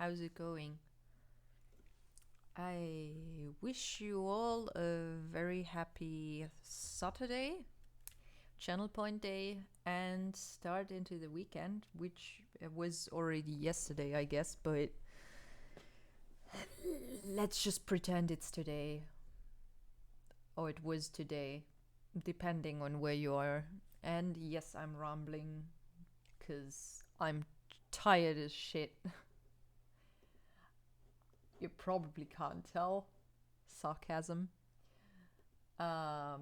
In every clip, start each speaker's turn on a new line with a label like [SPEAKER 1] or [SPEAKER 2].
[SPEAKER 1] How's it going? I wish you all a very happy Saturday, Channel Point Day, and start into the weekend, which was already yesterday, I guess, but let's just pretend it's today. Or it was today, depending on where you are. And yes, I'm rambling, because I'm tired as shit. You probably can't tell. Sarcasm. I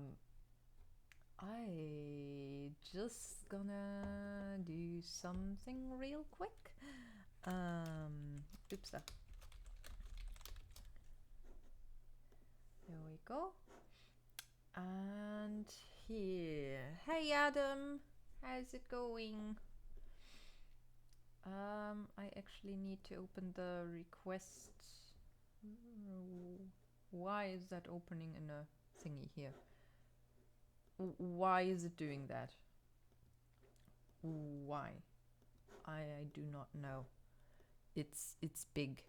[SPEAKER 1] just gonna do something real quick. Oops. There we go. And here. Hey Adam, how's it going? I actually need to open the request. Why is that opening in a thingy here? Why is it doing that? Why? I do not know. It's big.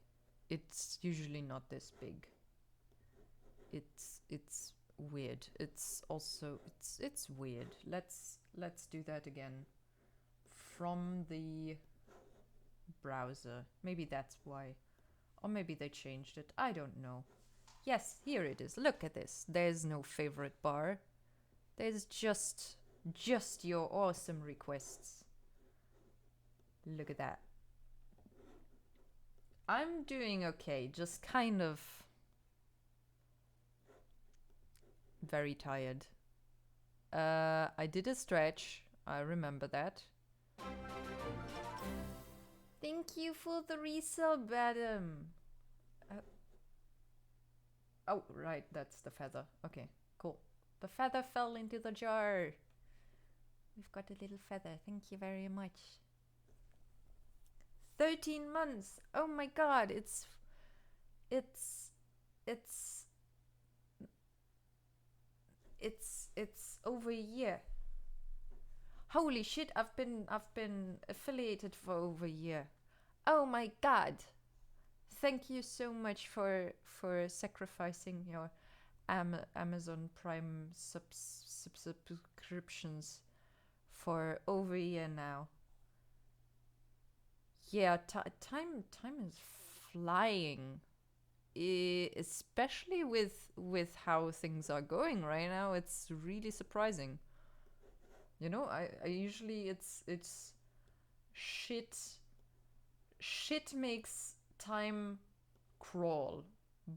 [SPEAKER 1] It's usually not this big. It's weird. It's also it's weird. Let's do that again from the browser. Maybe that's why. Or maybe they changed it. I don't know. Yes, here it is. Look at this. There's no favorite bar. There's just your awesome requests. Look at that. I'm doing okay. Just kind of very tired. I did a stretch. I remember that. Thank you for the resub, Adam. Oh, right, that's the feather. Okay, cool. The feather fell into the jar. We've got a little feather. Thank you very much. 13 months. Oh my god, it's over a year. Holy shit, I've been affiliated for over a year. Oh my god. Thank you so much for sacrificing your Amazon Prime subscriptions for over a year now. Yeah, time is flying, especially with how things are going right now. It's really surprising. You know, I usually it's shit makes time crawl,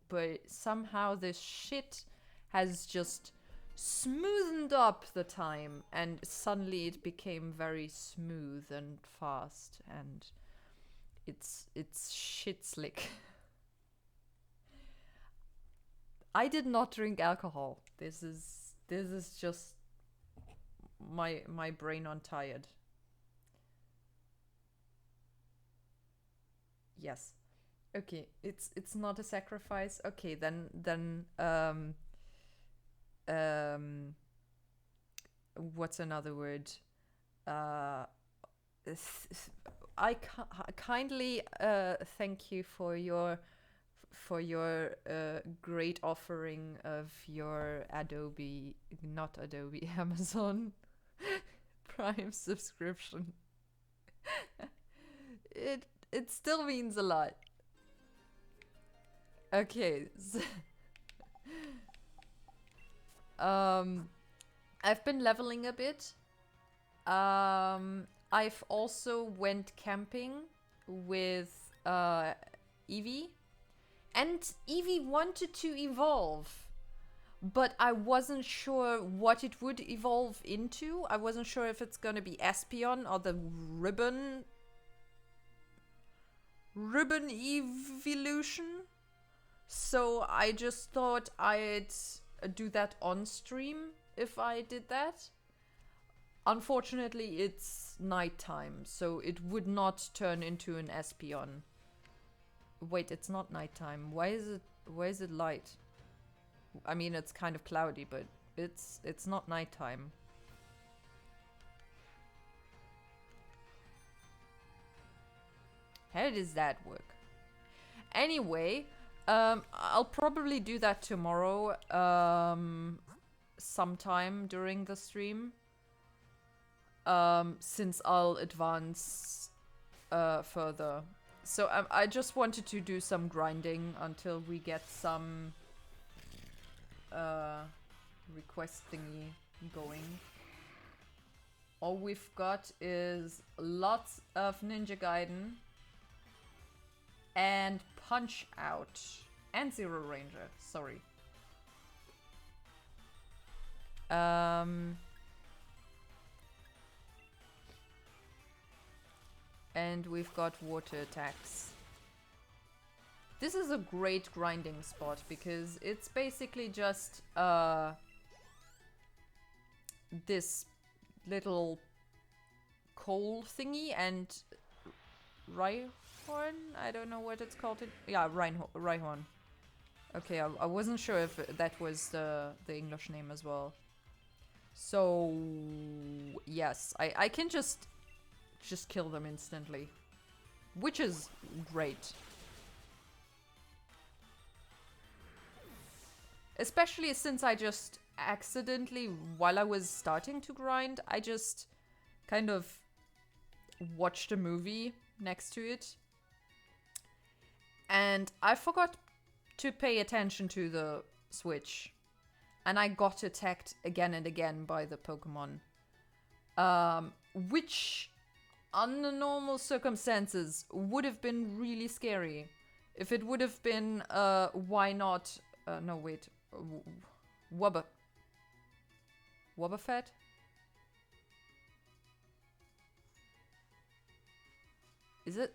[SPEAKER 1] but somehow this shit has just smoothened up the time, and suddenly it became very smooth and fast, and it's shit slick. I did not drink alcohol. This is just my brain on tired. Yes. Okay, it's not a sacrifice. Okay, then what's another word? I kindly thank you for your great offering of your Amazon Prime subscription. It still means a lot. Okay. I've been leveling a bit. I've also went camping with Evie, and Evie wanted to evolve, but I wasn't sure what it would evolve into. I wasn't sure if it's gonna be Espeon or the ribbon evolution. So I just thought I'd do that on stream if I did that. Unfortunately, it's nighttime, so it would not turn into an Espeon. Wait, it's not nighttime. Why is it light? I mean, it's kind of cloudy, but it's not nighttime. How does that work? Anyway, I'll probably do that tomorrow, sometime during the stream. Since I'll advance further. So I just wanted to do some grinding until we get some request thingy going. All we've got is lots of Ninja Gaiden and Punch Out and Zero Ranger. Sorry. And we've got water attacks. This is a great grinding spot because it's basically just this little coal thingy and Rhyhorn? I don't know what it's called. Yeah, Rhyhorn. Okay, I wasn't sure if that was the English name as well. So yes, I can just kill them instantly, which is great. Especially since I just accidentally, while I was starting to grind, I just kind of watched a movie next to it. And I forgot to pay attention to the Switch. And I got attacked again and again by the Pokemon. Which, under normal circumstances, would have been really scary. If it would have been, why not... no, wait. Wobbuffet? Is it?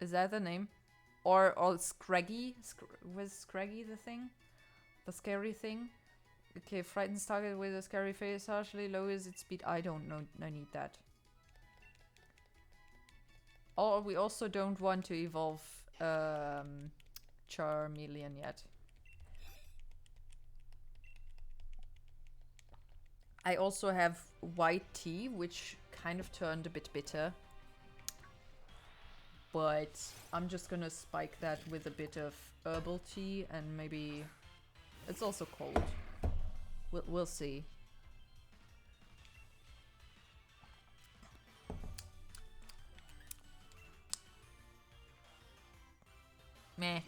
[SPEAKER 1] Is that the name? Or Scraggy? Was Scraggy the thing? The scary thing? Okay, frightens target with a scary face, harshly lowers its speed. I don't know. I need that. Or we also don't want to evolve Charmeleon yet. I also have white tea, which kind of turned a bit bitter. But I'm just gonna spike that with a bit of herbal tea and maybe... It's also cold. We'll see. Meh.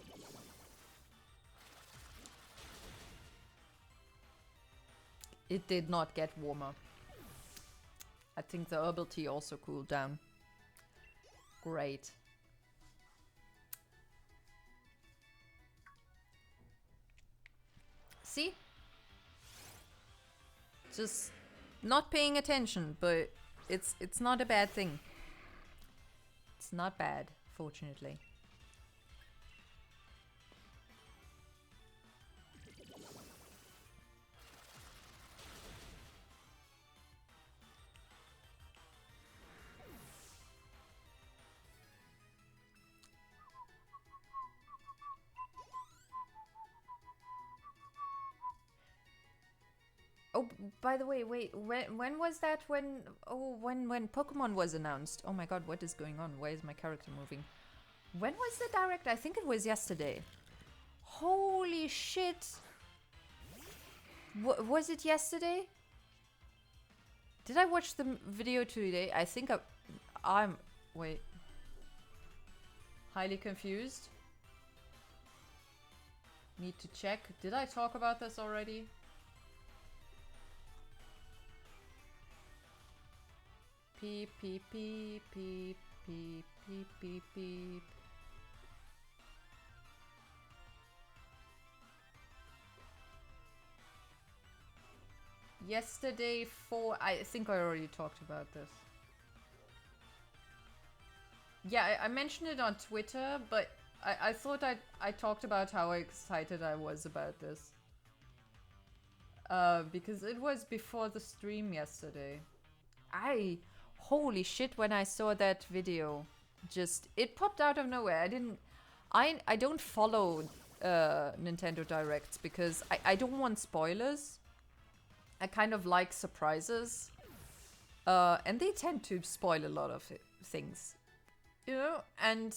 [SPEAKER 1] It did not get warmer. I think the herbal tea also cooled down. Great. See? Just not paying attention, but it's not a bad thing. It's not bad, fortunately. Oh, by the way, wait, when was that when Pokemon was announced? Oh my god, what is going on? Why is my character moving? When was the direct? I think it was yesterday. Holy shit. Was it yesterday? Did I watch the video today? I think I'm... Wait. Highly confused. Need to check. Did I talk about this already? Beep, beep, beep, beep, beep, beep, beep, beep. Yesterday I think I already talked about this. Yeah, I mentioned it on Twitter, but I thought I talked about how excited I was about this. Because it was before the stream yesterday. Holy shit, when I saw that video, it popped out of nowhere. I don't follow Nintendo Directs because I don't want spoilers. I kind of like surprises. And they tend to spoil a lot of things. You know? And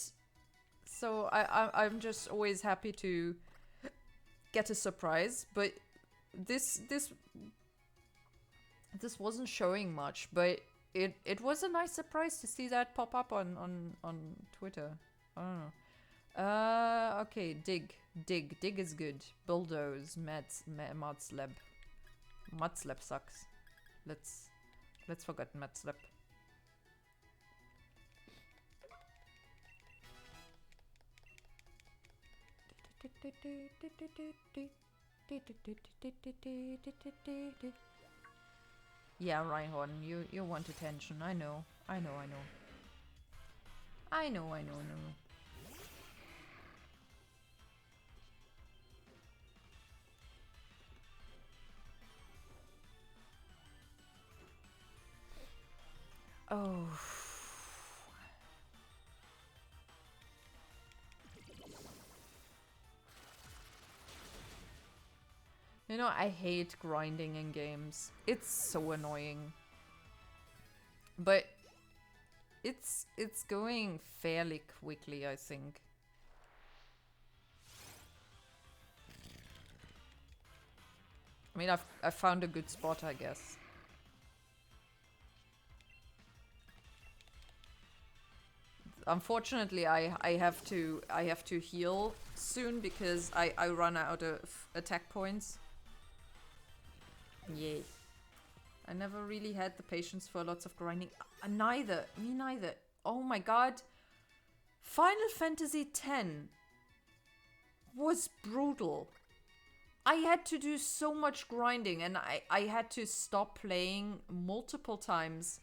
[SPEAKER 1] So I'm just always happy to get a surprise, but this wasn't showing much, but it was a nice surprise to see that pop up on Twitter. I don't know. Okay, dig is good. Bulldoze, Mudslab. Mudslab sucks. Let's forget Mudslab. Yeah, Reinhorn, you want attention. I know. Oh. You know, I hate grinding in games. It's so annoying. But it's going fairly quickly, I think. I mean, I've found a good spot, I guess. Unfortunately, I have to heal soon because I run out of attack points. Yay. I never really had the patience for lots of grinding. Me neither. Oh my god. Final Fantasy X was brutal. I had to do so much grinding and I had to stop playing multiple times.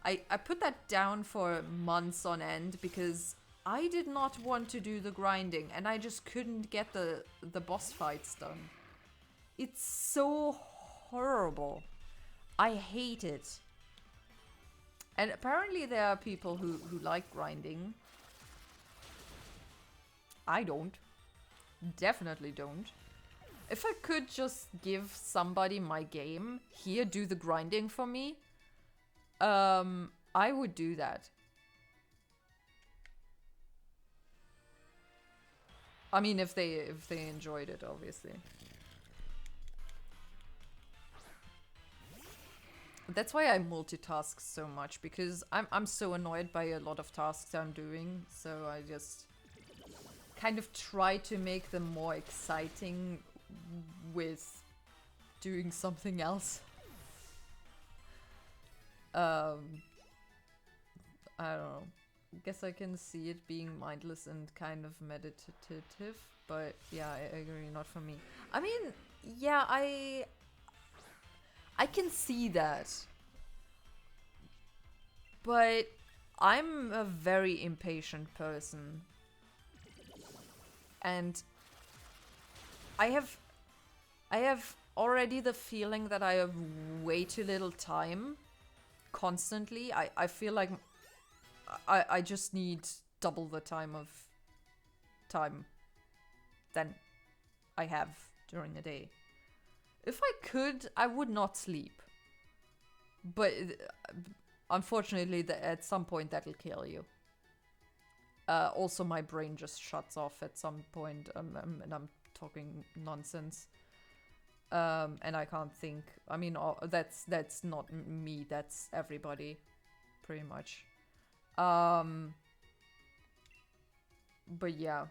[SPEAKER 1] I put that down for months on end because I did not want to do the grinding and I just couldn't get the boss fights done. It's so horrible. I hate it. And apparently there are people who like grinding. I don't. Definitely don't. If I could just give somebody my game, here, do the grinding for me, I would do that. I mean, if they enjoyed it, obviously. That's why I multitask so much, because I'm so annoyed by a lot of tasks I'm doing, so I just kind of try to make them more exciting with doing something else. I don't know. I guess I can see it being mindless and kind of meditative, but yeah, I agree, not for me. I mean, yeah, I can see that. But I'm a very impatient person. And I have already the feeling that I have way too little time constantly. I feel like I just need double the time than I have during the day. If I could, I would not sleep. But unfortunately, at some point that'll kill you. Also, my brain just shuts off at some point, and I'm talking nonsense. And I can't think. I mean, that's not me. That's everybody, pretty much. But yeah.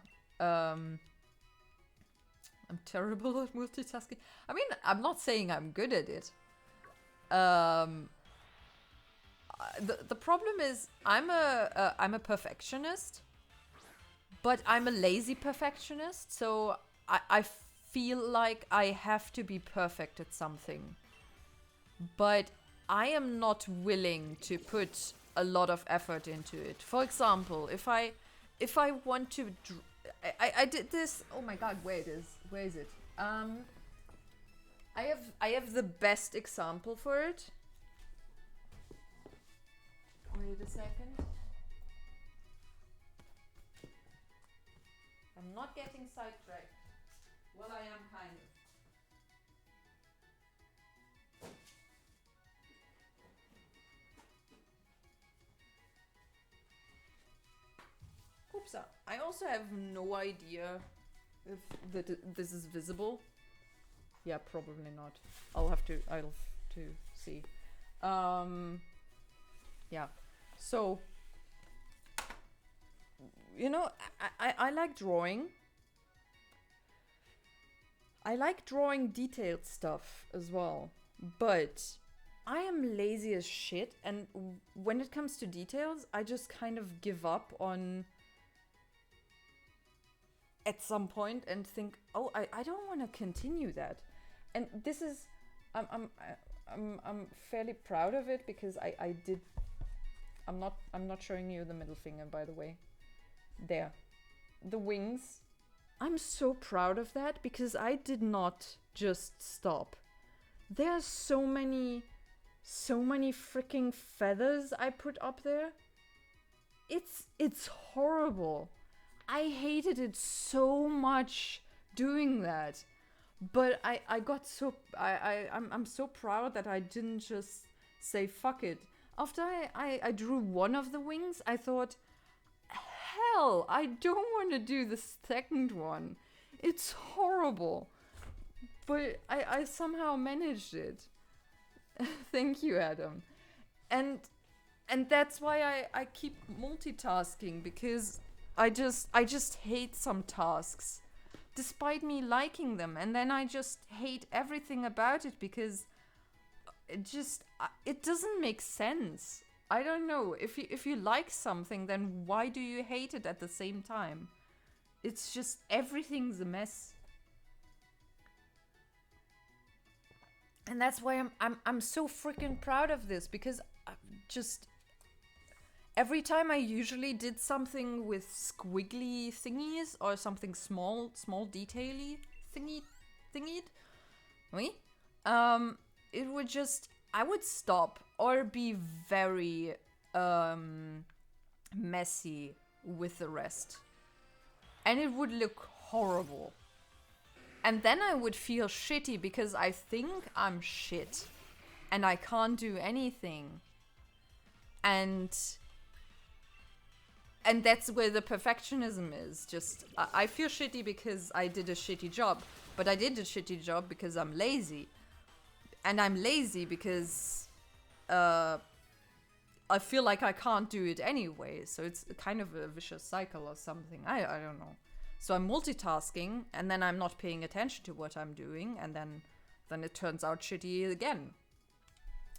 [SPEAKER 1] I'm terrible at multitasking. I mean, I'm not saying I'm good at it. The problem is I'm a perfectionist, but I'm a lazy perfectionist. So I feel like I have to be perfect at something, but I am not willing to put a lot of effort into it. For example, if I want to. I did this. Oh my god, where is it? I have the best example for it. Wait a second. I'm not getting sidetracked. Well, I am kind of. Oops. I also have no idea if this is visible. Yeah, probably not. I'll have to see. Yeah. So, you know, I like drawing. I like drawing detailed stuff as well, but I am lazy as shit, and when it comes to details, I just kind of give up on at some point and think, oh, I don't want to continue that. And this is, I'm fairly proud of it because I did. I'm not showing you the middle finger, by the way. There, the wings. I'm so proud of that because I did not just stop. There's so many freaking feathers I put up there. It's horrible. I hated it so much doing that. But I got so I'm so proud that I didn't just say fuck it. After I drew one of the wings, I thought, hell, I don't want to do the second one. It's horrible. But I somehow managed it. Thank you, Adam. And that's why I keep multitasking, because I just hate some tasks despite me liking them, and then I just hate everything about it because it doesn't make sense. I don't know. If you like something, then why do you hate it at the same time? It's just everything's a mess. And that's why I'm so freaking proud of this, because just every time I usually did something with squiggly thingies or something small detaily thingied, it would just, I would stop or be very messy with the rest. And it would look horrible. And then I would feel shitty because I think I'm shit and I can't do anything. And that's where the perfectionism is. Just, I feel shitty because I did a shitty job. But I did a shitty job because I'm lazy. And I'm lazy because I feel like I can't do it anyway. So it's kind of a vicious cycle or something. I don't know. So I'm multitasking, and then I'm not paying attention to what I'm doing, and then it turns out shitty again.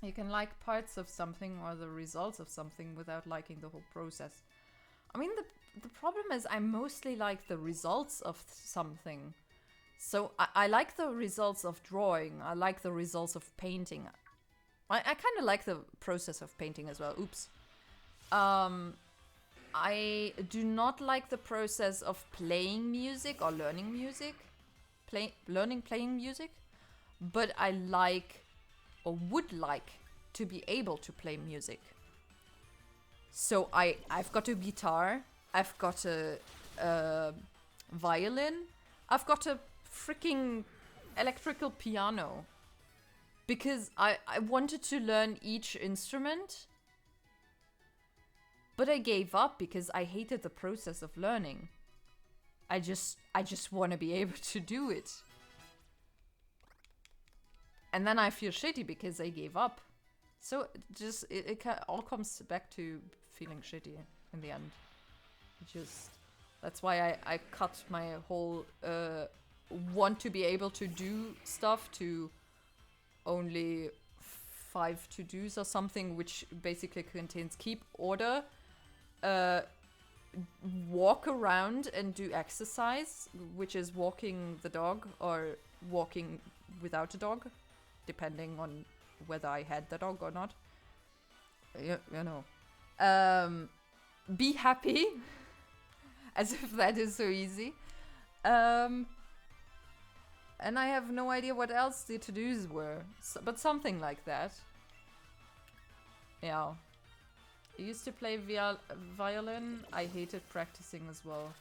[SPEAKER 1] You can like parts of something or the results of something without liking the whole process. I mean, the problem is I mostly like the results of something. So I like the results of drawing. I like the results of painting. I kind of like the process of painting as well. Oops. I do not like the process of playing music or learning music. Playing music. But I like, or would like, to be able to play music. So I've got a guitar. I've got a violin. I've got a freaking electrical piano. Because I wanted to learn each instrument. But I gave up because I hated the process of learning. I just want to be able to do it. And then I feel shitty because I gave up. So it all comes back to feeling shitty in the end. That's why I cut my whole want to be able to do stuff to only 5 to-dos or something, which basically contains keep order, walk around and do exercise, which is walking the dog or walking without a dog, depending on whether I had the dog or not. You know. Be happy, as if that is so easy. And I have no idea what else the to-dos were, but something like that. Yeah. I used to play violin. I hated practicing as well.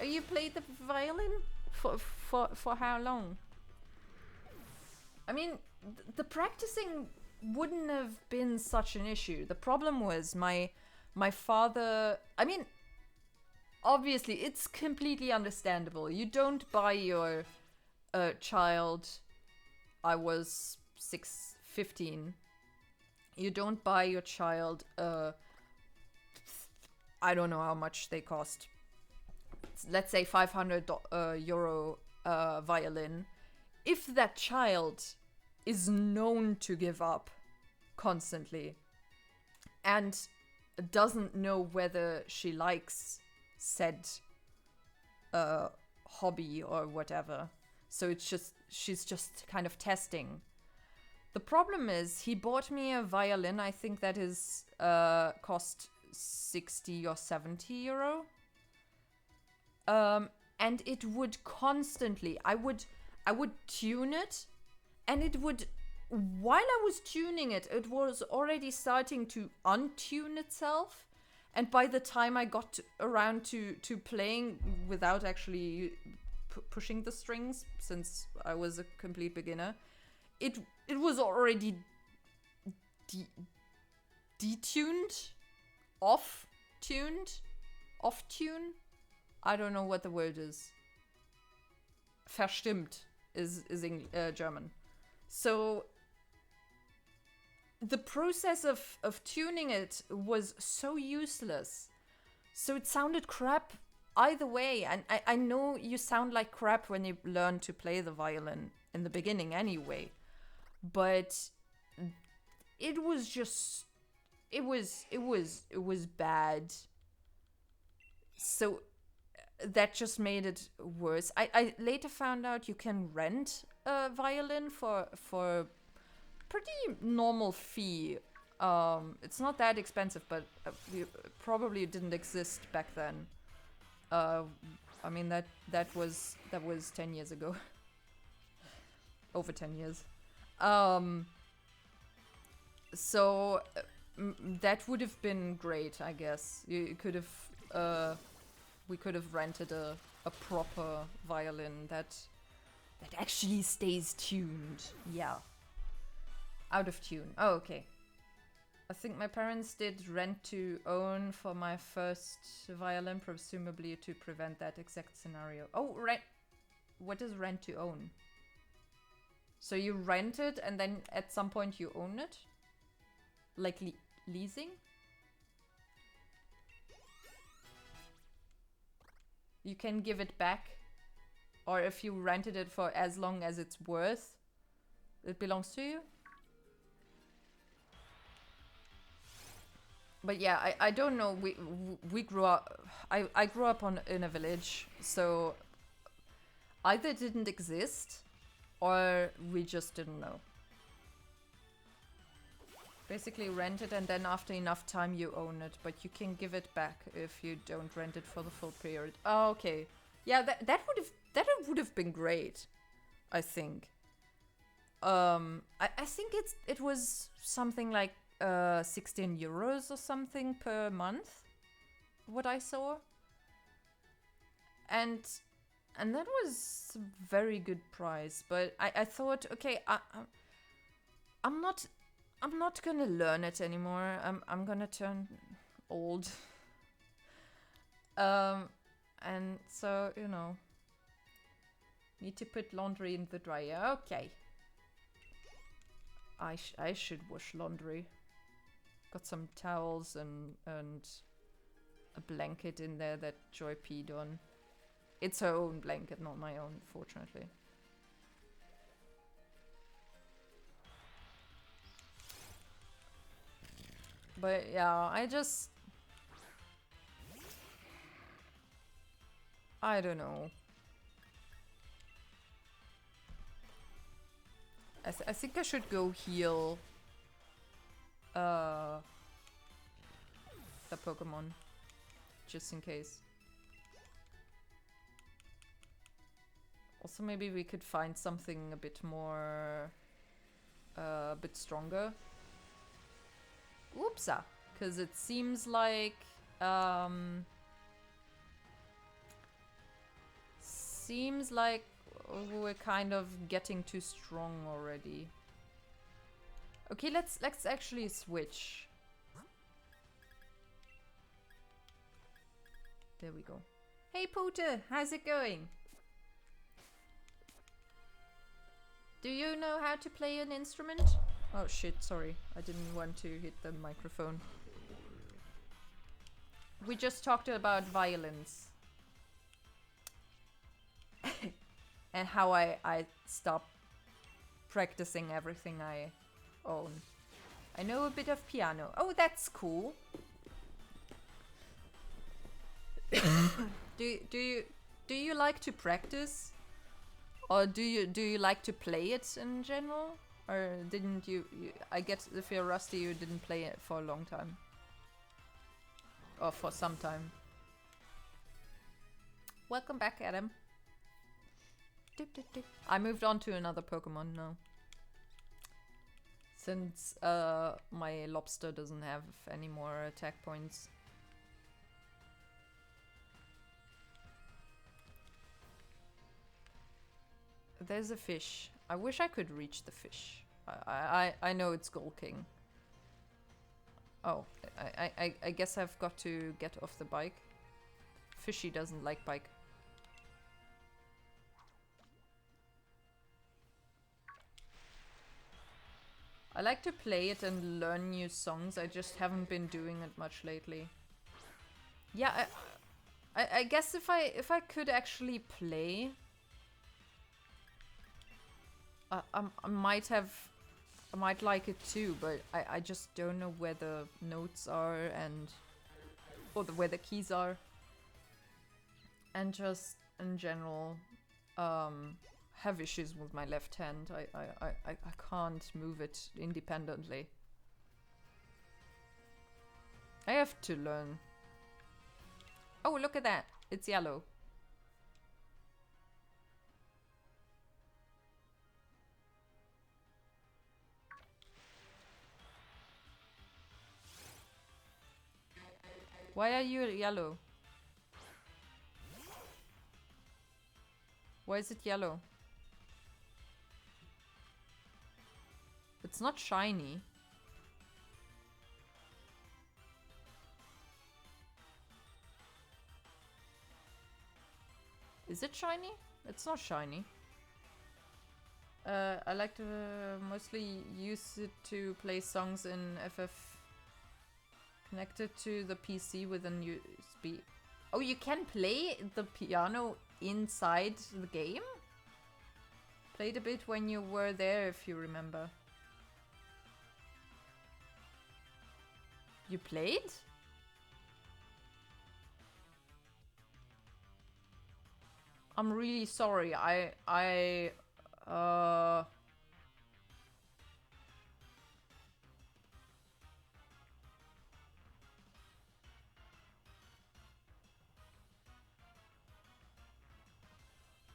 [SPEAKER 1] You played the violin? For how long? I mean, the practicing wouldn't have been such an issue. The problem was my father... I mean, obviously, it's completely understandable. You don't buy your child, I was 15. You don't buy your child, I don't know how much they cost. Let's say 500 euro violin. If that child is known to give up constantly and doesn't know whether she likes said hobby or whatever, so she's just kind of testing. The problem is he bought me a violin, I think that is cost 60 or 70 euro. And it would constantly, I would tune it, and it would, while I was tuning it, it was already starting to untune itself. And by the time I got around to playing without actually pushing the strings, since I was a complete beginner, it was already detuned, off tune. I don't know what the word is. Verstimmt is German. So the process of tuning it was so useless. So it sounded crap either way. And I know you sound like crap when you learn to play the violin in the beginning anyway. But it was just, it was bad. So that just made it worse. I later found out you can rent a violin for pretty normal fee. It's not that expensive, but probably didn't exist back then. I mean that was 10 years ago. Over 10 years. So that would have been great, I guess. You could have we could have rented a proper violin that actually stays tuned. Yeah. Out of tune. Oh, okay. I think my parents did rent to own for my first violin, presumably to prevent that exact scenario. Oh, rent. What is rent to own? So you rent it and then at some point you own it? Like leasing? You can give it back, or if you rented it for as long as it's worth, it belongs to you. But yeah, I don't know. We grew up. I grew up in a village, so either it didn't exist, or we just didn't know. Basically rent it, and then after enough time you own it, but you can give it back if you don't rent it for the full period. Oh, okay. Yeah, that would have been great, I think. I think it was something like 16 euros or something per month, what I saw. And that was a very good price, but I thought, okay, I'm not gonna learn it anymore. I'm gonna turn old. And so, you know, need to put laundry in the dryer. Okay. I should wash laundry. Got some towels and a blanket in there that Joy peed on. It's her own blanket, not my own, fortunately. But yeah, I don't know. I think I should go heal the Pokemon, just in case. Also, maybe we could find something a bit more, a bit stronger. Oopsa, because it seems like we're kind of getting too strong already. Okay, let's actually switch. There we go. Hey Pooter, how's it going? Do you know how to play an instrument? Oh shit, sorry. I didn't want to hit the microphone. We just talked about violins. And how I stopped practicing everything I own. I know a bit of piano. Oh, that's cool. Do you like to practice? Or do you like to play it in general? Or didn't you I guess if you're rusty you didn't play it for a long time. Or for some time. Welcome back, Adam. I moved on to another Pokemon now. Since my lobster doesn't have any more attack points. There's a fish. I wish I could reach the fish. I know it's King. Oh, I guess I've got to get off the bike. Fishy doesn't like bike. I like to play it and learn new songs. I just haven't been doing it much lately. Yeah, I guess if I could actually play, I might like it too, but I just don't know where the notes are and where the keys are, and just in general have issues with my left hand. I can't move it independently. I have to learn. Oh, look at that! It's yellow. Why are you yellow? Why is it yellow? It's not shiny. Is it shiny? It's not shiny. I like to mostly use it to play songs in FF. Connected to the PC with an USB. Oh, you can play the piano inside the game? Played a bit when you were there, if you remember. You played? I'm really sorry.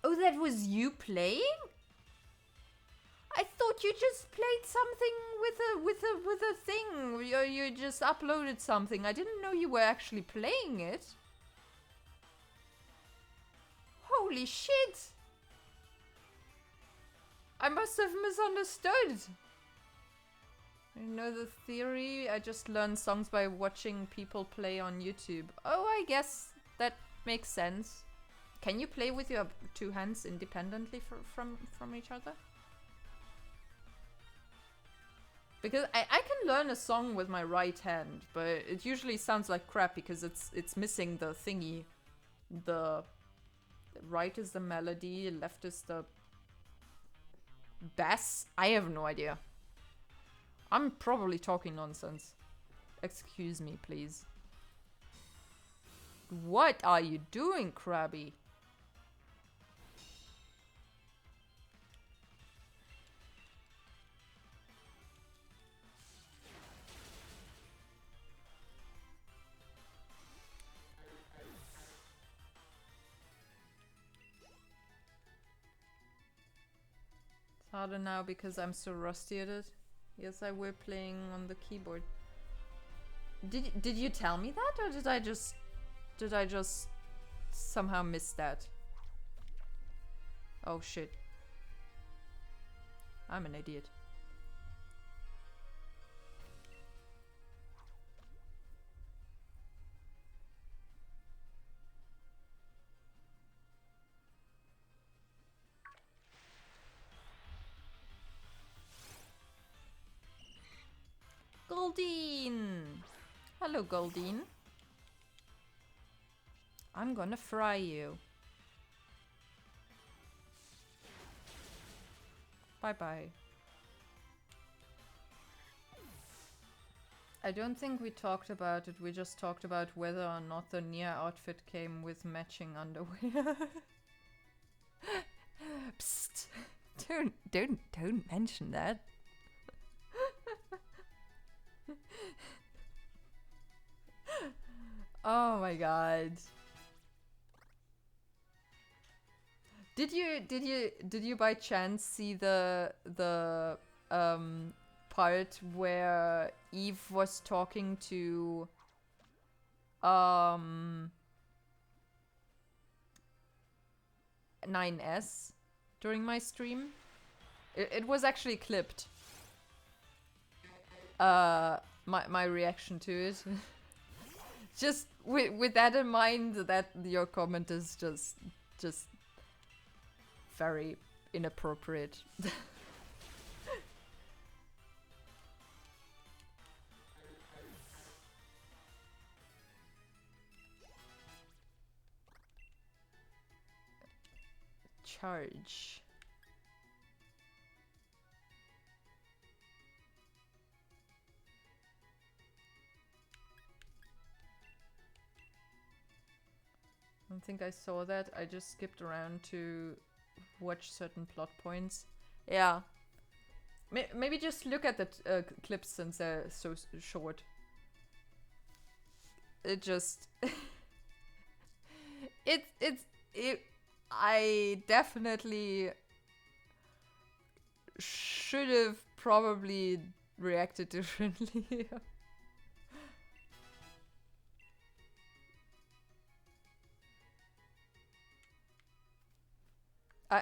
[SPEAKER 1] Oh, that was you playing? I thought you just played something with a thing. You just uploaded something. I didn't know you were actually playing it. Holy shit! I must have misunderstood. I know the theory. I just learned songs by watching people play on YouTube. Oh, I guess that makes sense. Can you play with your two hands independently from each other? Because I can learn a song with my right hand, but it usually sounds like crap because it's missing the thingy. The right is the melody, left is the bass. I have no idea. I'm probably talking nonsense. Excuse me, please. What are you doing, Krabby? Harder now because I'm so rusty at it. Yes, I were playing on the keyboard. Did you tell me that, or did I just somehow miss that? Oh shit. I'm an idiot. Goldine! Hello, Goldine. I'm gonna fry you. Bye-bye. I don't think we talked about it. We just talked about whether or not the Nia outfit came with matching underwear. Psst. Don't mention that. Oh my god. Did you by chance see the part where Eve was talking to 9S during my stream? It was actually clipped. My reaction to it. Just with that in mind, that your comment is just very inappropriate. Charge. I don't think I saw that. I just skipped around to watch certain plot points. Yeah. Maybe just look at the clips since they're so short. It just... I definitely should have probably reacted differently.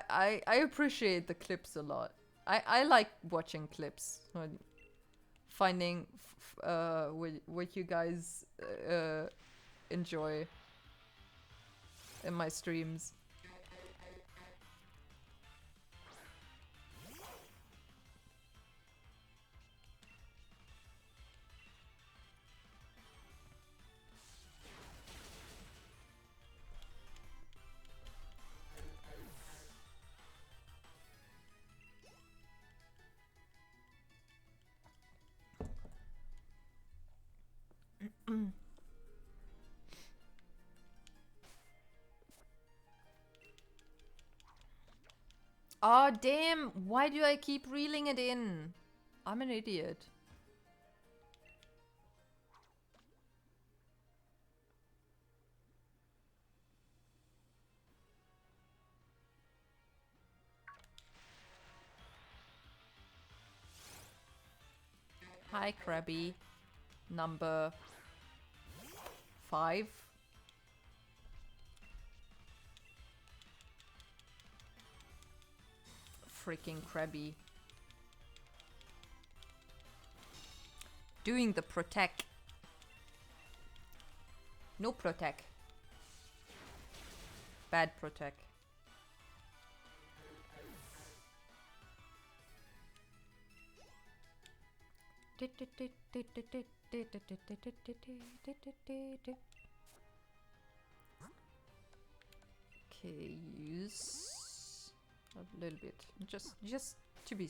[SPEAKER 1] I appreciate the clips a lot. I like watching clips, finding what you guys enjoy in my streams. Oh damn, why do I keep reeling it in? I'm an idiot. Hi Krabby. Number 5. Freaking Krabby. Doing the protect. No protect. Bad protect. Okay, use a little bit, just to be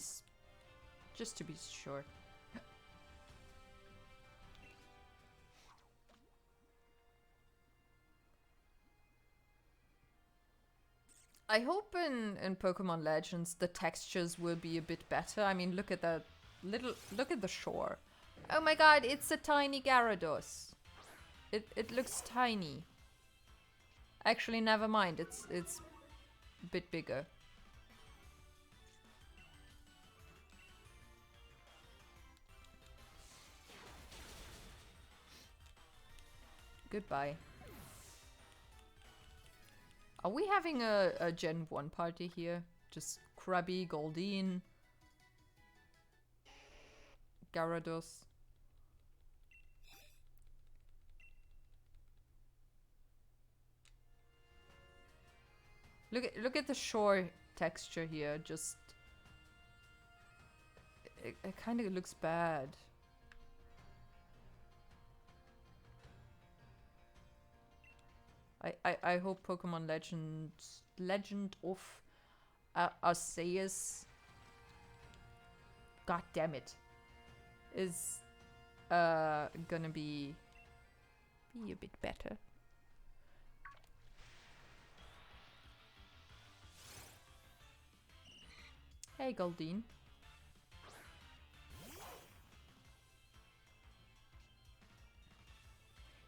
[SPEAKER 1] sure. I hope in Pokemon Legends the textures will be a bit better. I mean, look at that look at the shore. Oh my god, it's a tiny Gyarados. It looks tiny. Actually, never mind. It's a bit bigger. Goodbye. Are we having a Gen 1 party here? Just Krabby, Goldine, Gyarados. Look at the shore texture here. Just it kind of looks bad. I hope Pokemon Legend of Arceus, god damn it, is gonna be a bit better. Hey, Goldeen.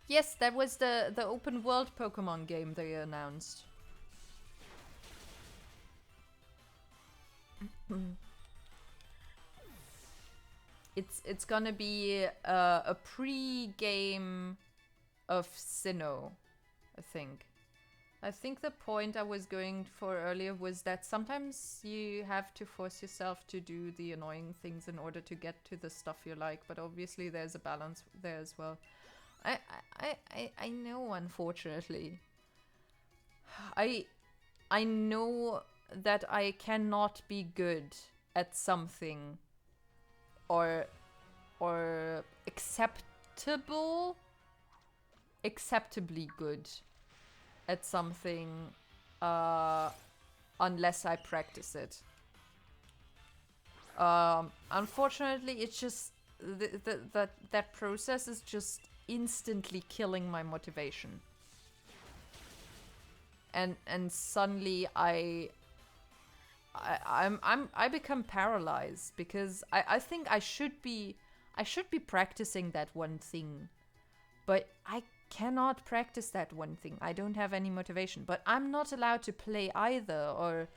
[SPEAKER 1] Yes, that was the open world Pokemon game they announced. It's gonna be a pre-game of Sinnoh, I think. I think the point I was going for earlier was that sometimes you have to force yourself to do the annoying things in order to get to the stuff you like, but obviously there's a balance there as well. I know, unfortunately. I know that I cannot be good at something or acceptably good at something unless I practice it. Unfortunately, it's just that process is just instantly killing my motivation. And suddenly I become paralyzed because I think I should be practicing that one thing, but I cannot practice that one thing. I don't have any motivation, but I'm not allowed to play either or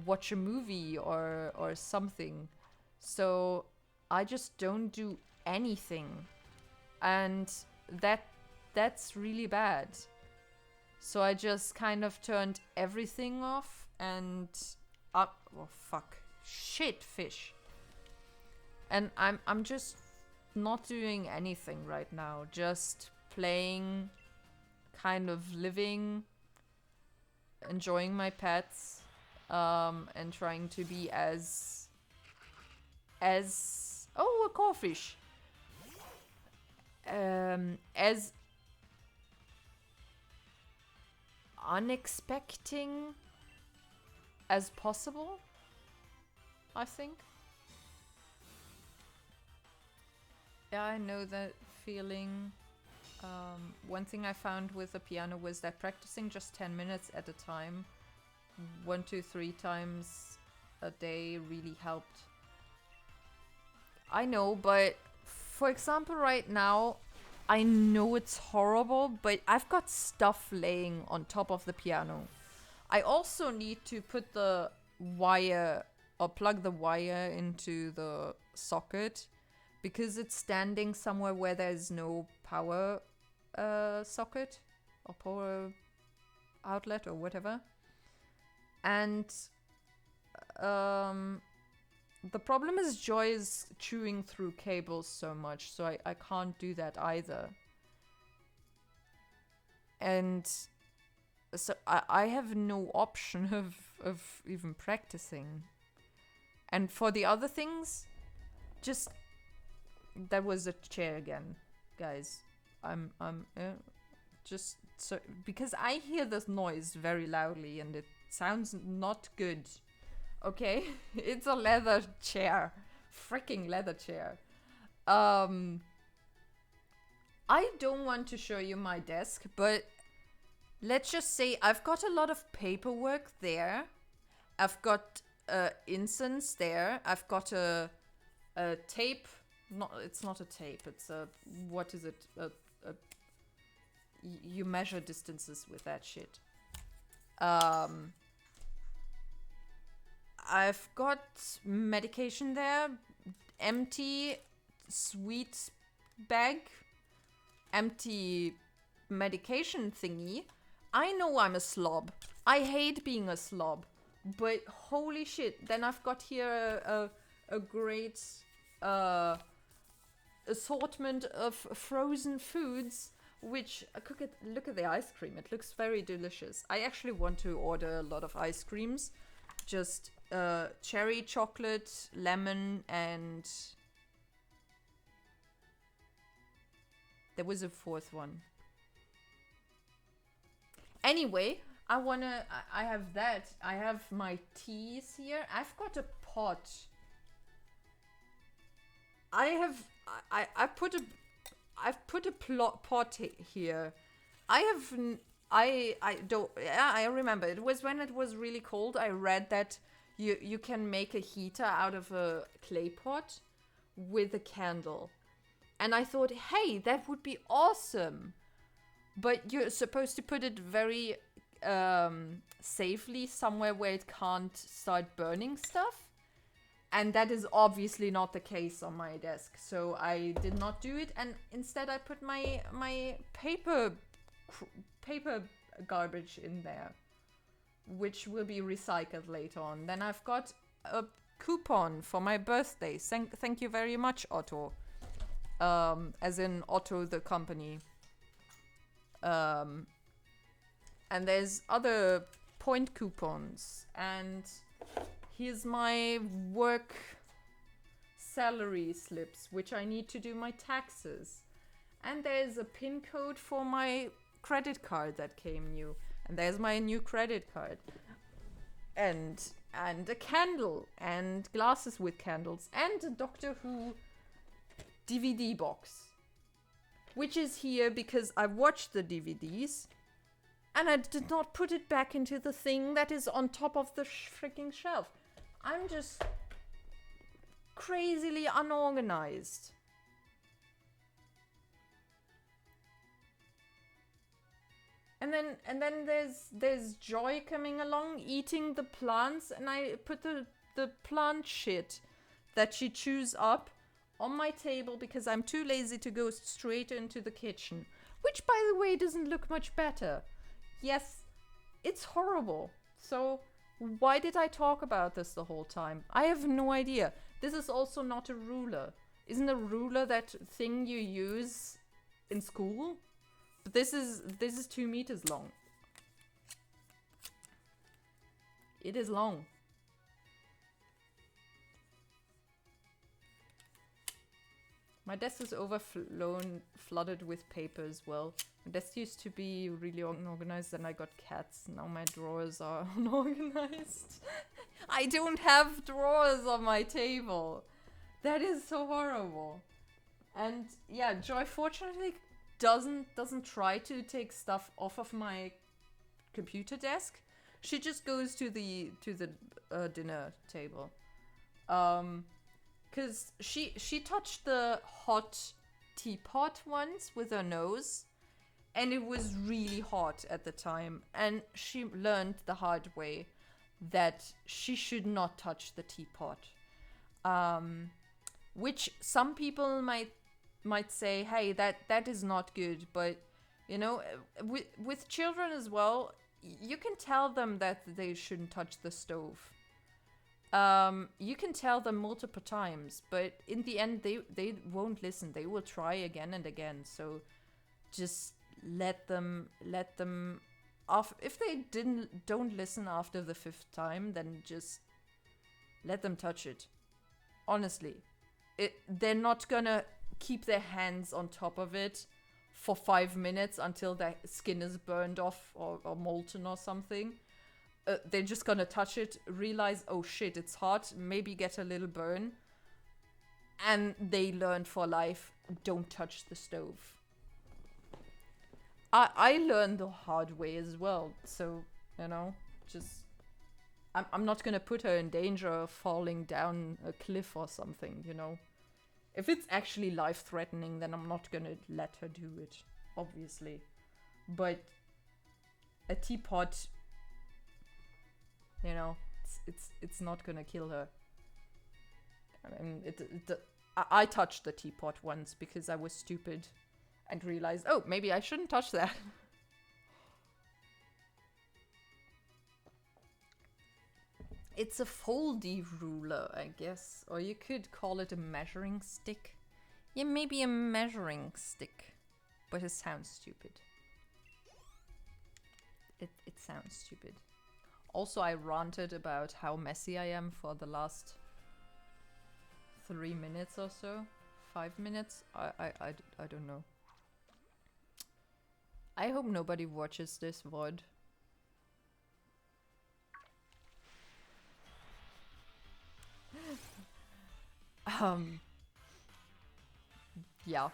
[SPEAKER 1] watch a movie or something. So I just don't do anything, and that's really bad. So I just kind of turned everything off and up. Oh fuck! Shit, fish. And I'm just not doing anything right now. Just playing, kind of living, enjoying my pets, and trying to be as oh, a crawfish. As unexpecting as possible, I think. Yeah, I know that feeling. One thing I found with the piano was that practicing just 10 minutes at a time, 1 to 3 times a day, really helped. I know, but for example, right now, I know it's horrible, but I've got stuff laying on top of the piano. I also need to put the wire or plug the wire into the socket because it's standing somewhere where there's no power socket or power outlet or whatever. And the problem is Joy is chewing through cables so much, so I can't do that either. And so I have no option of even practicing. And for the other things, just... That was a chair again, guys. I'm just... So, because I hear this noise very loudly and it sounds not good. Okay? It's a leather chair. Freaking leather chair. I don't want to show you my desk, but let's just say I've got a lot of paperwork there. I've got incense there. I've got a tape. It's not a tape. It's a... What is it? You measure distances with that shit. I've got medication there. Empty sweet bag. Empty medication thingy. I know I'm a slob. I hate being a slob. But holy shit. Then I've got here a great assortment of frozen foods. Which, look at the ice cream. It looks very delicious. I actually want to order a lot of ice creams. Just cherry, chocolate, lemon, and... There was a fourth one. Anyway, I have that. I have my teas here. I've got a pot. I've put a pot here. I don't, yeah, I remember. It was when it was really cold. I read that you can make a heater out of a clay pot with a candle. And I thought, hey, that would be awesome. But you're supposed to put it very safely somewhere where it can't start burning stuff. And that is obviously not the case on my desk. So I did not do it. And instead I put my paper garbage in there, which will be recycled later on. Then I've got a coupon for my birthday. Thank you very much, Otto. As in Otto the company. And there's other point coupons. And here's my work salary slips, which I need to do my taxes. And there's a PIN code for my credit card that came new. And there's my new credit card. And a candle. And glasses with candles. And a Doctor Who DVD box. Which is here because I watched the DVDs. And I did not put it back into the thing that is on top of the freaking shelf. I'm just crazily unorganized. And then there's Joy coming along eating the plants, and I put the plant shit that she chews up on my table because I'm too lazy to go straight into the kitchen. Which, by the way, doesn't look much better. Yes, it's horrible. So why did I talk about this the whole time? I have no idea. This is also not a ruler. Isn't a ruler that thing you use in school? But this is 2 meters long. It is long. My desk is flooded with paper as well. My desk used to be really unorganized, and I got cats. Now my drawers are unorganized. I don't have drawers on my table. That is so horrible. And yeah, Joy fortunately doesn't try to take stuff off of my computer desk. She just goes to the dinner table. Because she touched the hot teapot once with her nose, and it was really hot at the time. And she learned the hard way that she should not touch the teapot. Which some people might say, hey, that is not good. But, you know, with children as well, you can tell them that they shouldn't touch the stove. You can tell them multiple times, but in the end, they won't listen. They will try again and again. So just let them off. If they don't listen after the 5th time, then just let them touch it. Honestly, they're not gonna keep their hands on top of it for 5 minutes until their skin is burned off or molten or something. They're just gonna touch it, realize, oh shit, it's hot, maybe get a little burn, and they learn for life, don't touch the stove. I learned the hard way as well, so, you know, just, I'm not gonna put her in danger of falling down a cliff or something, you know. If it's actually life-threatening, then I'm not gonna let her do it, obviously. But a teapot, you know, it's not gonna kill her. I mean, I touched the teapot once because I was stupid and realized, oh, maybe I shouldn't touch that. It's a foldy ruler, I guess. Or you could call it a measuring stick. Yeah, maybe a measuring stick. But it sounds stupid. It sounds stupid. Also, I ranted about how messy I am for the last 3 minutes or so. 5 minutes? I don't know. I hope nobody watches this VOD. Yeah.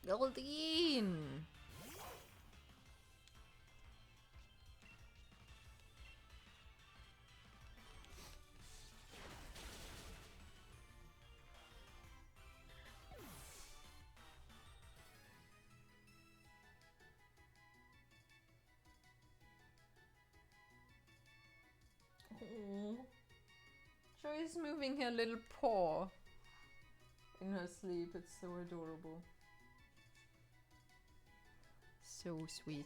[SPEAKER 1] Goldine! Oh. Joy's moving her little paw in her sleep. It's so adorable. So sweet.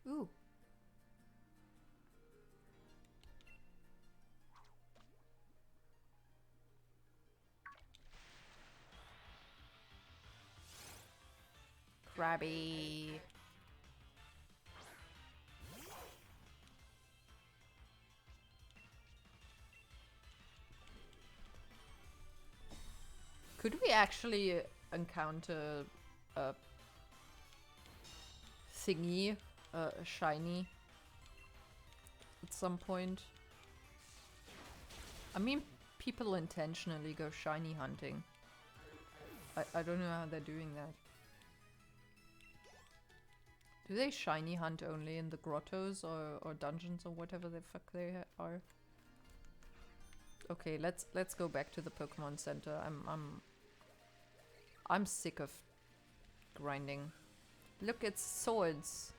[SPEAKER 1] Ooh. Krabby. Could we actually encounter a thingy, a shiny, at some point? I mean, people intentionally go shiny hunting. I don't know how they're doing that. Do they shiny hunt only in the grottos or dungeons or whatever the fuck they are? Okay, let's go back to the Pokemon Center. I'm sick of grinding. Look, it's swords.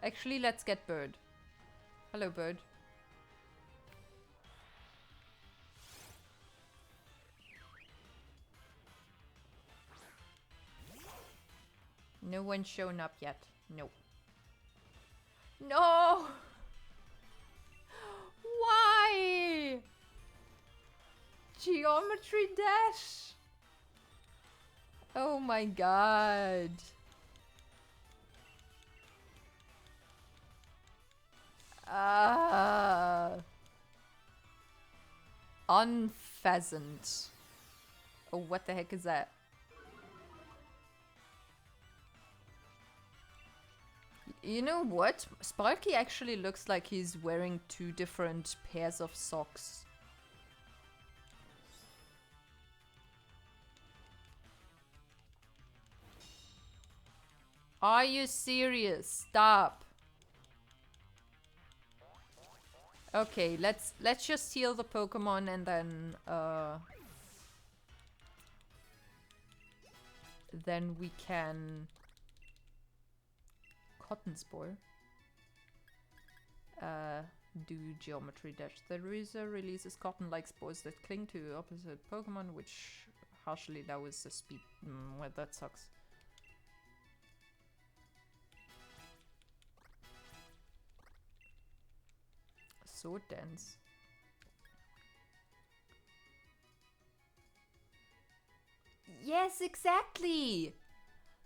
[SPEAKER 1] Actually, let's get Bird. Hello, Bird. No one's shown up yet. No. No! Why? Geometry Dash? Oh my god. Unpheasant. Oh, what the heck is that? You know what? Sparky actually looks like he's wearing two different pairs of socks. Are you serious? Stop. Okay, let's just heal the Pokemon and then we can Cotton Spore. Do Geometry Dash. The Razor releases cotton-like spores that cling to opposite Pokemon, which harshly lowers the speed. Well, that sucks. Sword Dance. Yes, exactly!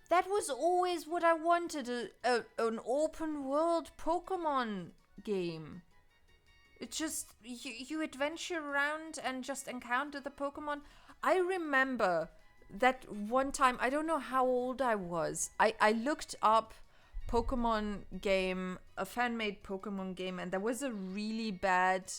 [SPEAKER 1] That was always what I wanted, an open world Pokemon game. It's just, you adventure around and just encounter the Pokemon. I remember that one time, I don't know how old I was, I looked up Pokemon game, a fan-made Pokemon game, and there was a really bad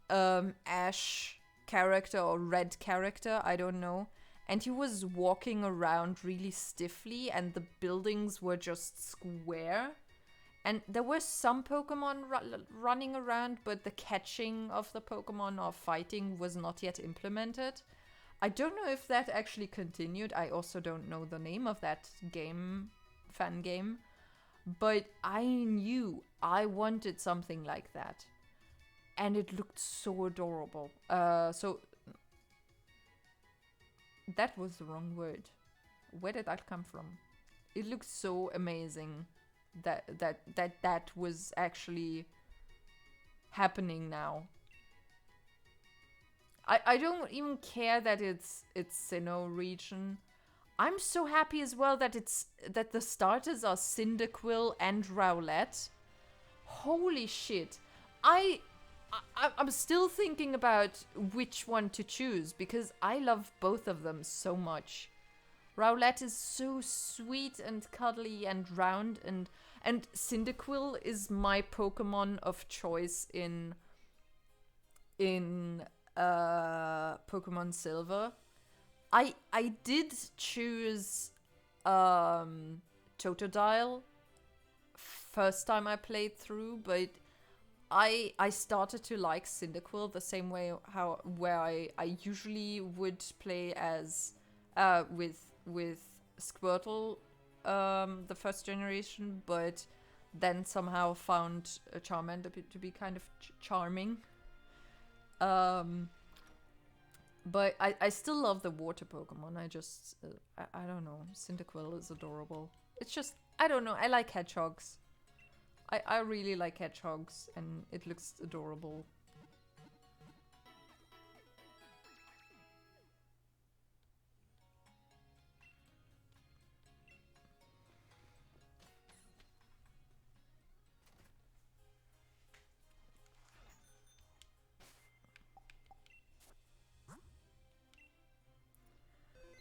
[SPEAKER 1] Ash character or Red character, I don't know. And he was walking around really stiffly and the buildings were just square. And there were some Pokemon running around, but the catching of the Pokemon or fighting was not yet implemented. I don't know if that actually continued. I also don't know the name of that game fan game. But I knew I wanted something like that. And it looked so adorable. So that was the wrong word. Where did that come from? It looked so amazing that was actually happening now. I don't even care that it's Sinnoh region. I'm so happy as well that the starters are Cyndaquil and Rowlet. Holy shit. I'm still thinking about which one to choose because I love both of them so much. Rowlet is so sweet and cuddly and round, and Cyndaquil is my Pokemon of choice in Pokemon Silver. I did choose Totodile first time I played through, but I started to like Cyndaquil the same way where I usually would play as with Squirtle the first generation, but then somehow found Charmander to be kind of charming. But I still love the water Pokemon. I just I don't know. Cyndaquil is adorable. It's just I don't know. I like hedgehogs. I really like hedgehogs, and it looks adorable.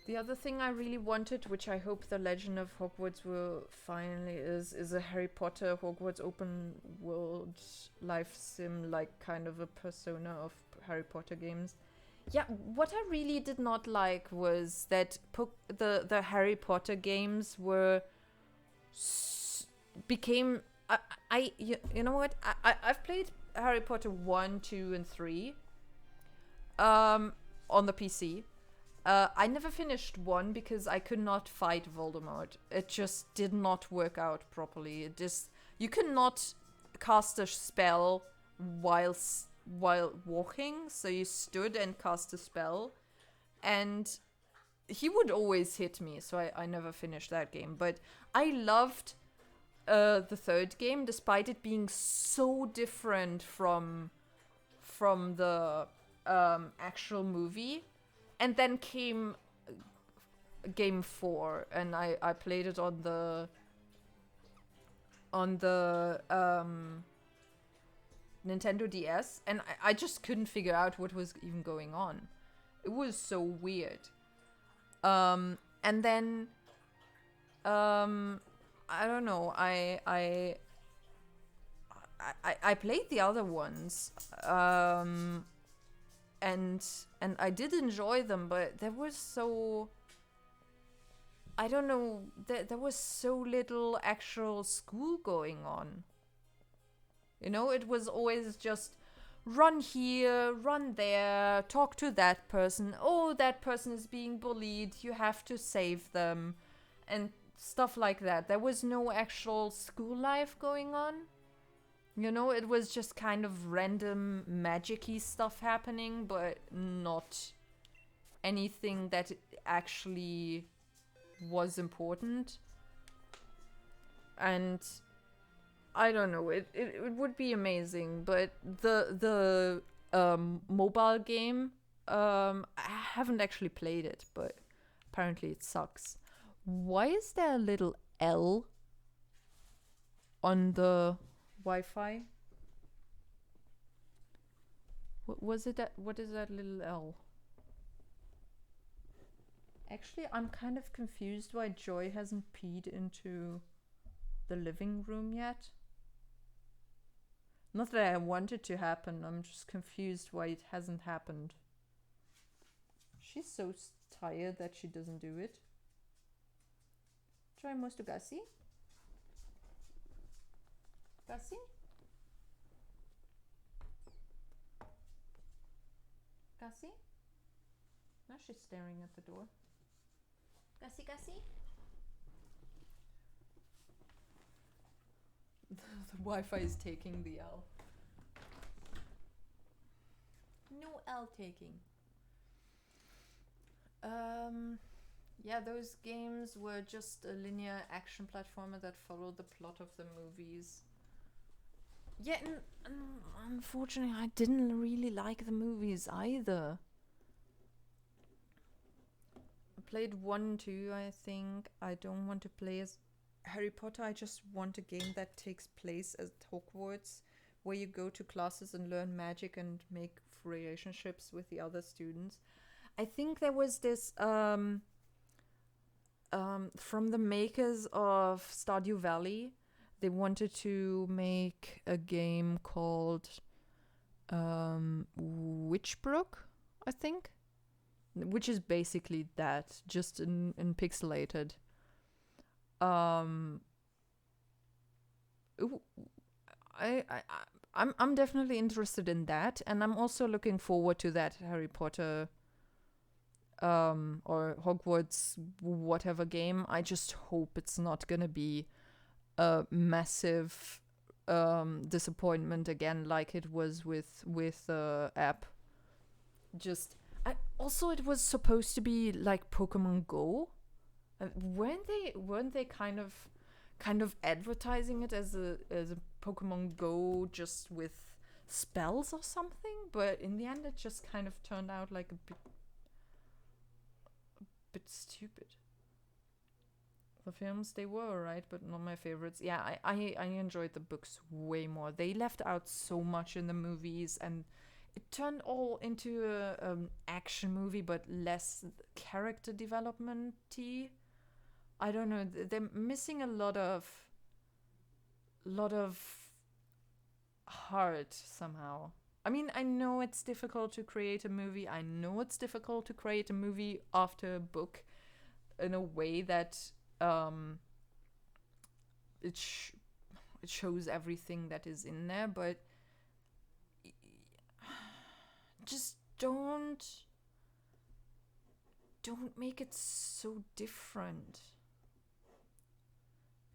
[SPEAKER 1] The other thing I really wanted, which I hope the Legend of Hogwarts will finally is a Harry Potter Hogwarts open world life sim, like kind of a persona of Harry Potter games. Yeah, what I really did not like was that the Harry Potter games became you know what, I've played Harry Potter 1, 2, and 3 on the PC. I never finished 1 because I could not fight Voldemort. It just did not work out properly. You could not cast a spell while walking, so you stood and cast a spell, and he would always hit me, so I never finished that game. But I loved the third game, despite it being so different from the actual movie. And then came game 4, and I played it on the Nintendo DS, and I just couldn't figure out what was even going on. It was so weird. And then I don't know. I played the other ones. And I did enjoy them, but there was so... I don't know, there was so little actual school going on. You know, it was always just run here, run there, talk to that person. Oh, that person is being bullied, you have to save them. And stuff like that. There was no actual school life going on. You know, it was just kind of random magic-y stuff happening, but not anything that actually was important. And I don't know, it would be amazing, but the mobile game, I haven't actually played it, but apparently it sucks. Why is there a little L on the Wi-Fi? What is that little L? Actually, I'm kind of confused why Joy hasn't peed into the living room yet. Not that I want it to happen, I'm just confused why it hasn't happened. She's so tired that she doesn't do it. Joy, måste du Gassi? Gassi? Gassi? Now she's staring at the door. Gassi, Gassi? The Wi-Fi is taking the L. No L taking. Yeah, those games were just a linear action platformer that followed the plot of the movies. Yeah, and unfortunately, I didn't really like the movies either. I played 1, 2, I think. I don't want to play as Harry Potter. I just want a game that takes place at Hogwarts, where you go to classes and learn magic and make relationships with the other students. I think there was this from the makers of Stardew Valley. They wanted to make a game called Witchbrook, I think, which is basically that, just in pixelated. I'm definitely interested in that, and I'm also looking forward to that Harry Potter or Hogwarts whatever game. I just hope it's not gonna be a massive disappointment again, like it was with the app. Just also it was supposed to be like Pokemon Go. Weren't they kind of advertising it as a Pokemon Go just with spells or something? But in the end, it just kind of turned out like a bit stupid. The films, they were alright, but not my favorites. Yeah, I enjoyed the books way more. They left out so much in the movies, and it turned all into a action movie, but less character development-y. I don't know. They're missing a lot of heart somehow. I mean, I know it's difficult to create a movie. I know it's difficult to create a movie after a book in a way that it shows everything that is in there, but just don't make it so different.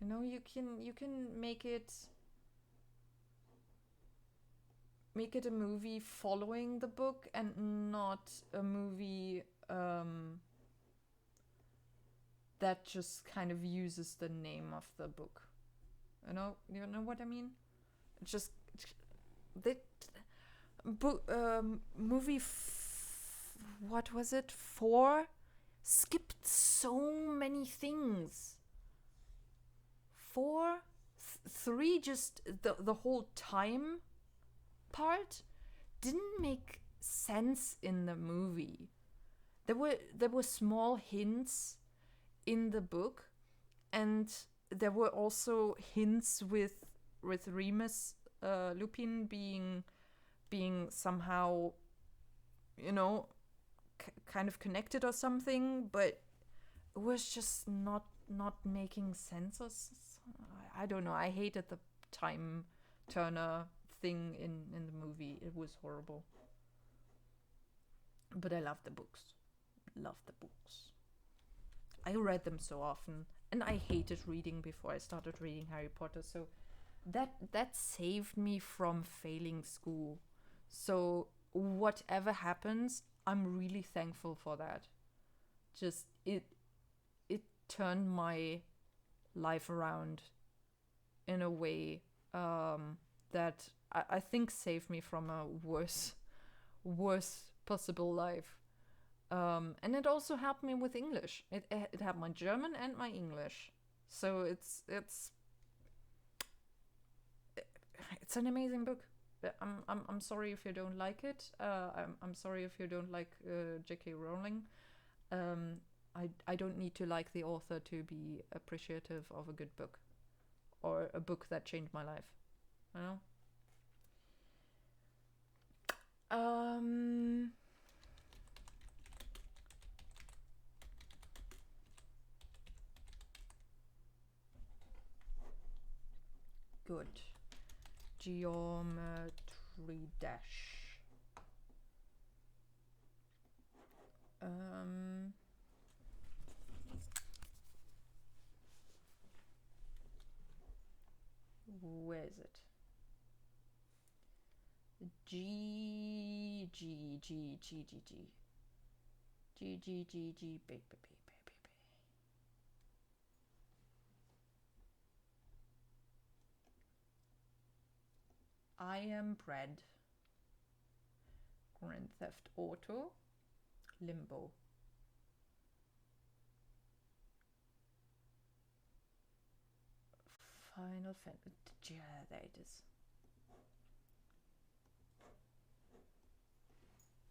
[SPEAKER 1] You know, you can make it a movie following the book and not a movie that just kind of uses the name of the book. You know what I mean? Just movie what was it? 4 skipped so many things. 4, 3, just the whole time part didn't make sense in the movie. There were small hints in the book, and there were also hints with Remus Lupin being somehow, you know, kind of connected or something, but it was just not making sense. I don't know. I hated the time turner thing in the movie. It was horrible. But I love the books. I read them so often, and I hated reading before I started reading Harry Potter, so that saved me from failing school. So whatever happens, I'm really thankful for that. Just it turned my life around in a way that I think saved me from a worse possible life. And it also helped me with English. It helped my German and my English. So it's an amazing book. I'm sorry if you don't like it. I'm sorry if you don't like J.K. Rowling. I don't need to like the author to be appreciative of a good book, or a book that changed my life. You know. Good. Geometry dash. Where is it? G G G G G G G G G G B. I am Bread. Grand Theft Auto. Limbo. Final Fantasy. Yeah, there it is.